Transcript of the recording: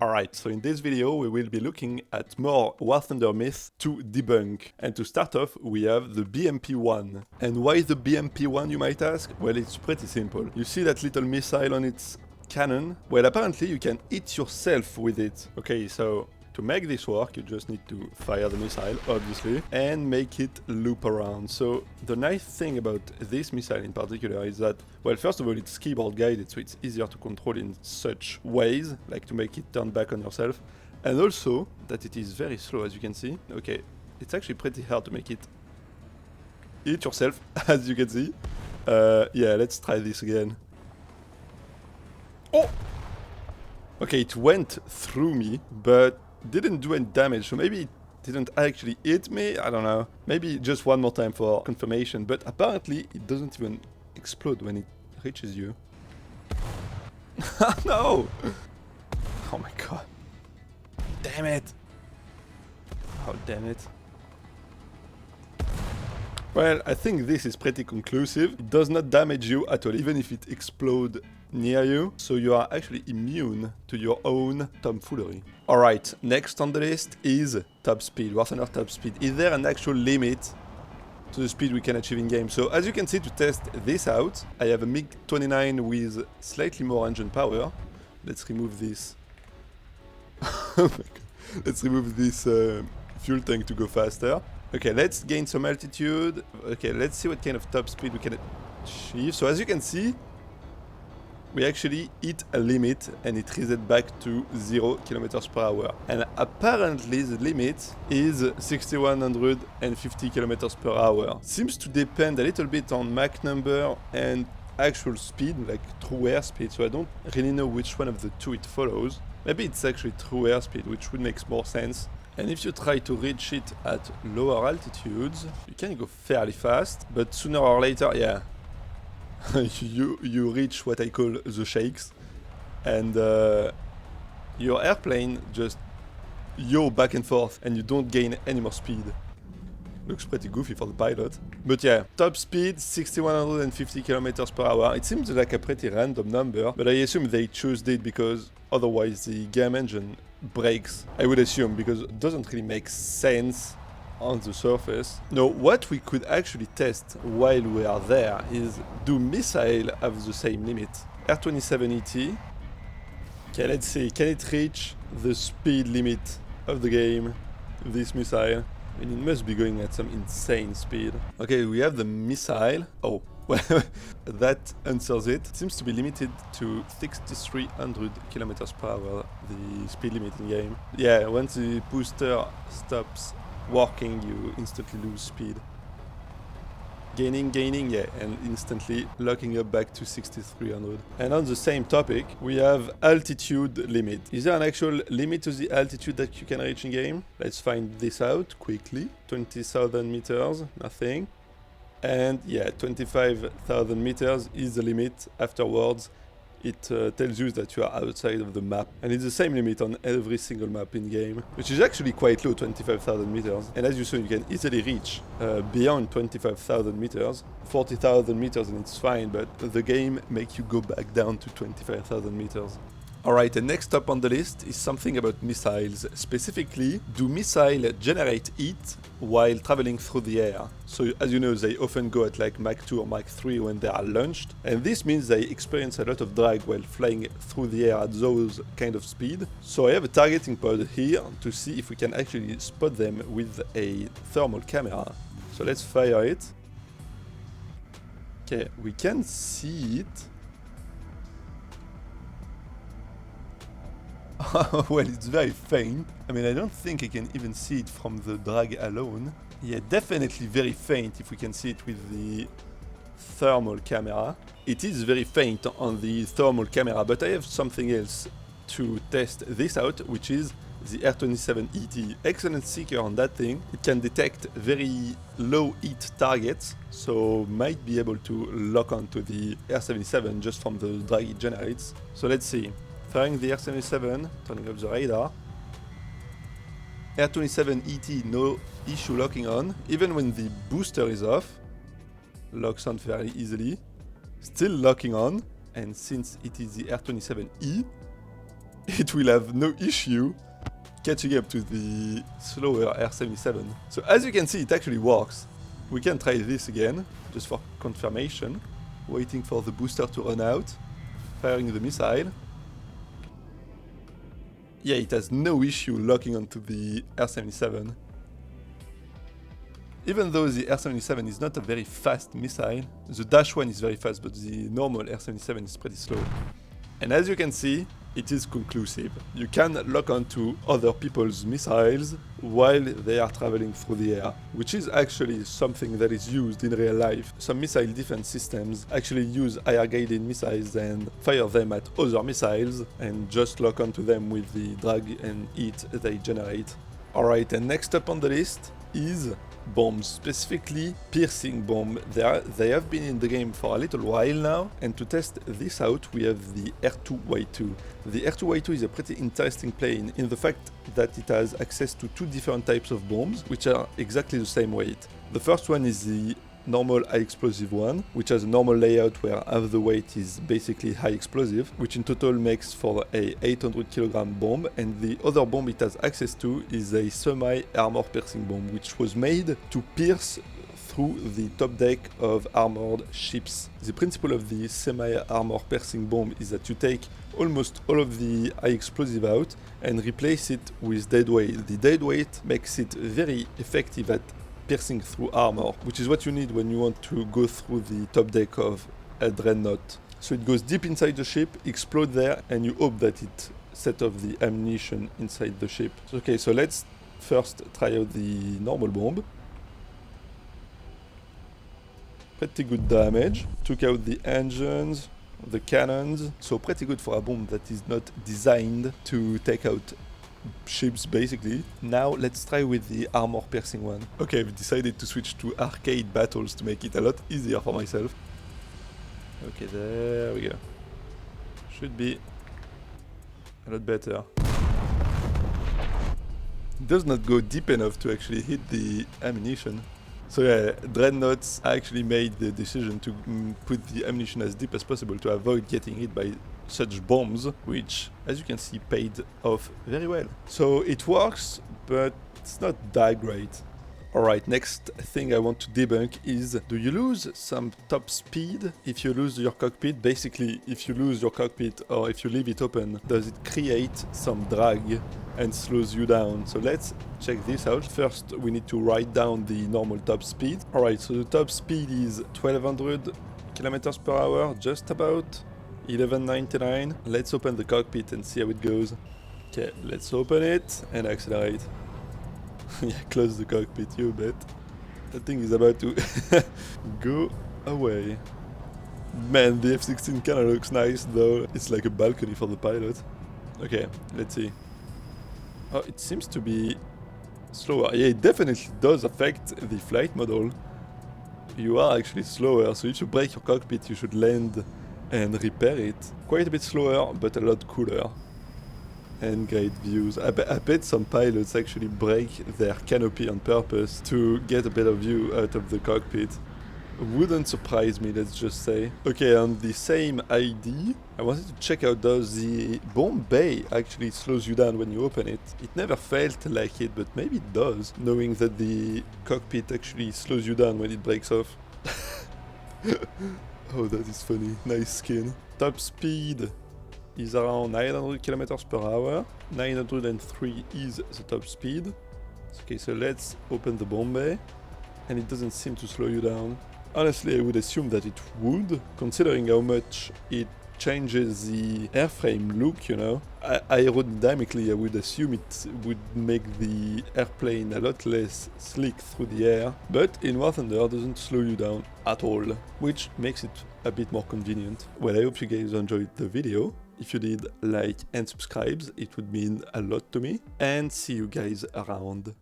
Alright, so in this video we will be looking at more War Thunder myths to debunk. And to start off, we have the BMP-1. And why the BMP-1, you might ask? Well, it's pretty simple. You see that little missile on its cannon? Well, apparently you can hit yourself with it. Okay, so to make this work, you just need to fire the missile, obviously, and make it loop around. So the nice thing about this missile in particular is that, well, first of all, it's keyboard guided, so it's easier to control in such ways, like to make it turn back on yourself. And also, that it is very slow, as you can see. Okay, it's actually pretty hard to make it hit yourself, as you can see. Yeah, let's try this again. Oh! Okay, it went through me, but didn't do any damage, so maybe it didn't actually hit me, I don't know. Maybe just one more time for confirmation, but apparently it doesn't even explode when it reaches you. No! Oh my god. Damn it! Oh, damn it. Well, I think this is pretty conclusive. It does not damage you at all, even if it explodes near you, so you are actually immune to your own tomfoolery. Alright, next on the list is top speed, War Thunder top speed. Is there an actual limit to the speed we can achieve in game? So as you can see, to test this out, I have a MiG-29 with slightly more engine power. Let's remove this. Oh my god. Let's remove this fuel tank to go faster. Okay, let's gain some altitude. Okay, let's see what kind of top speed we can achieve. So as you can see, we actually hit a limit and it reset back to 0 km per hour. And apparently the limit is 6150 km per hour. Seems to depend a little bit on Mach number and actual speed, like true airspeed. So I don't really know which one of the two it follows. Maybe it's actually true airspeed, which would make more sense. And if you try to reach it at lower altitudes, you can go fairly fast, but sooner or later, yeah, you reach what I call the shakes, and your airplane just yaw back and forth, and you don't gain any more speed. Looks pretty goofy for the pilot. But yeah, top speed 6150 km per hour. It seems like a pretty random number, but I assume they chose it because otherwise the game engine breaks. I would assume, because it doesn't really make sense on the surface. Now, what we could actually test while we are there is, do missiles have the same limit? R-27ET. Okay, let's see, can it reach the speed limit of the game, this missile? I mean, it must be going at some insane speed. Okay, we have the missile. Oh, well, that answers it. It seems to be limited to 6,300 km per hour, the speed limit in game. Yeah, once the booster stops working, you instantly lose speed. Gaining, yeah, and instantly locking up back to 6,300. And on the same topic, we have altitude limit. Is there an actual limit to the altitude that you can reach in game? Let's find this out quickly. 20,000 meters, nothing. And yeah, 25,000 meters is the limit. Afterwards, it tells you that you are outside of the map. And it's the same limit on every single map in game, which is actually quite low, 25,000 meters. And as you saw, you can easily reach beyond 25,000 meters, 40,000 meters, and it's fine, but the game makes you go back down to 25,000 meters. Alright, and next up on the list is something about missiles. Specifically, do missiles generate heat while traveling through the air? So, as you know, they often go at like Mach 2 or Mach 3 when they are launched, and this means they experience a lot of drag while flying through the air at those kind of speed. So I have a targeting pod here to see if we can actually spot them with a thermal camera. So let's fire it. Okay, we can see it. Well, it's very faint. I mean, I don't think I can even see it from the drag alone. Yeah, definitely very faint if we can see it with the thermal camera. It is very faint on the thermal camera, but I have something else to test this out, which is the R-27ET. Excellent seeker on that thing. It can detect very low heat targets, so might be able to lock onto the R-77 just from the drag it generates. So let's see. Firing the R-77, turning off the radar. R-27ET, no issue locking on, even when the booster is off. Locks on fairly easily. Still locking on, and since it is the R-27E, it will have no issue catching up to the slower R77. So as you can see, it actually works. We can try this again, just for confirmation. Waiting for the booster to run out, firing the missile. Yeah, it has no issue locking onto the R77. Even though the R77 is not a very fast missile, the Dash 1 is very fast, but the normal R77 is pretty slow. And as you can see, it is conclusive. You can lock onto other people's missiles while they are traveling through the air, which is actually something that is used in real life. Some missile defense systems actually use air-guided missiles and fire them at other missiles and just lock onto them with the drag and heat they generate. Alright, and next up on the list is bombs, specifically piercing bomb. They have been in the game for a little while now, and to test this out we have the R2Y2. The R2Y2 is a pretty interesting plane in the fact that it has access to two different types of bombs, which are exactly the same weight. The first one is the normal high explosive one, which has a normal layout where half the weight is basically high explosive, which in total makes for a 800 kilogram bomb, and the other bomb it has access to is a semi-armor piercing bomb, which was made to pierce through the top deck of armored ships. The principle of the semi-armor piercing bomb is that you take almost all of the high explosive out and replace it with dead weight. The dead weight makes it very effective at piercing through armor, which is what you need when you want to go through the top deck of a dreadnought. So it goes deep inside the ship, explode there, and you hope that it set off the ammunition inside the ship. Okay, so let's first try out the normal bomb. Pretty good damage. Took out the engines, the cannons, so pretty good for a bomb that is not designed to take out ships basically. Now let's try with the armor piercing one. Okay, I've decided to switch to arcade battles to make it a lot easier for myself. Okay, there we go. Should be a lot better. It does not go deep enough to actually hit the ammunition. So yeah, dreadnoughts actually made the decision to put the ammunition as deep as possible to avoid getting hit by such bombs, which, as you can see, paid off very well. So it works, but it's not that great. Alright, next thing I want to debunk is, do you lose some top speed if you lose your cockpit? Basically, if you lose your cockpit or if you leave it open, does it create some drag and slows you down? So let's check this out. First, we need to write down the normal top speed. Alright, so the top speed is 1200 kilometers per hour, just about 1199. Let's open the cockpit and see how it goes. Okay, let's open it and accelerate. Yeah, close the cockpit, you bet. That thing is about to go away. Man, the F-16 kinda looks nice though. It's like a balcony for the pilot. Okay, let's see. Oh, it seems to be slower. Yeah, it definitely does affect the flight model. You are actually slower, so if you break your cockpit, you should land and repair it. Quite a bit slower, but a lot cooler. And great views. I bet some pilots actually break their canopy on purpose to get a better view out of the cockpit. Wouldn't surprise me, let's just say. Okay, on the same ID, I wanted to check out, does the Bombay actually slows you down when you open it? It never felt like it, but maybe it does, knowing that the cockpit actually slows you down when it breaks off. Oh, that is funny. Nice skin. Top speed is around 900 kilometers per hour. 903 is the top speed. Okay, so let's open the Bombay, and it doesn't seem to slow you down. Honestly, I would assume that it would, considering how much it changes the airframe look, you know. Aerodynamically, I would assume it would make the airplane a lot less slick through the air, but in War Thunder doesn't slow you down at all, which makes it a bit more convenient. Well, I hope you guys enjoyed the video. If you did, like and subscribe, it would mean a lot to me, and see you guys around.